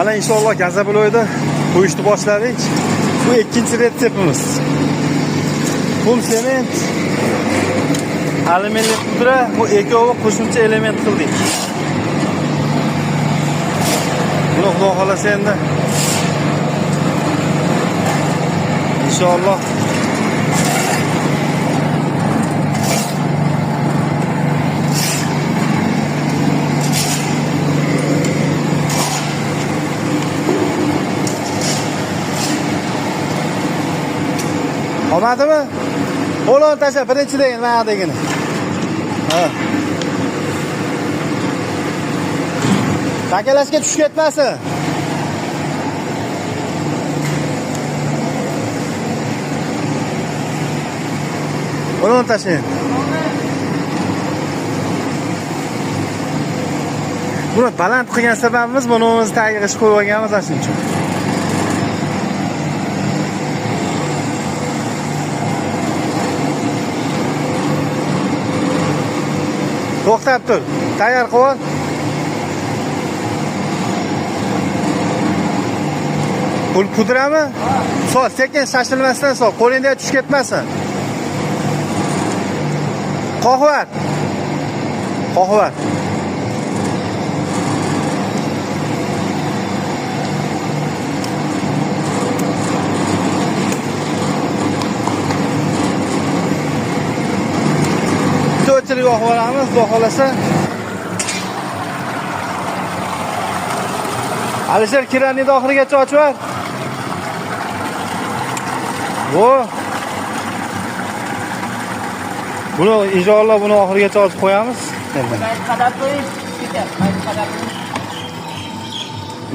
Ana inshaalloh Gazabloyda qo'yishni boshladik. Bu ikkinchi retseptimiz. Qum sement, alyuminiy pudra, bu ikkovi qo'shimcha element qildik. Buni xudo xolasa endi inshaalloh olmadimi? Qo'lini tasha, birinchi degan mana degini. Ha. Takalashga tushib ketmasin. Qo'lini tashing. Buni baland qilgan sababimiz buni o'z tagiga qo'yib olganmiz shuning uchun. To'xtab tur. Tayyor qil. Pul pudrami? Sol, sekin shashilmasdan sol. Qo'lingga tushib ketmasin. Qo'yvat. Qo'yvat. To'chirib olamiz, xudo xolasa. Alisher kiranni oxirigacha ochib ber. Buni inshaalloh buni oxirigacha ochib qo'yamiz. Qadab qo'yish ketar.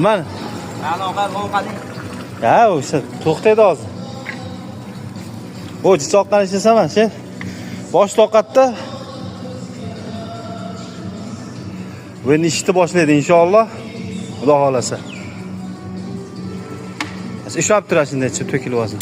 Mana. Aloqa qading. Ha, o'sha to'xtaydi hozir. Bu chiqoqqan ishlasaman, she. Bosh toqatda ve ishni boshlaydi inshaalloh. Xudo xolasa. Ushlab turasizlar, to'kilib olsin.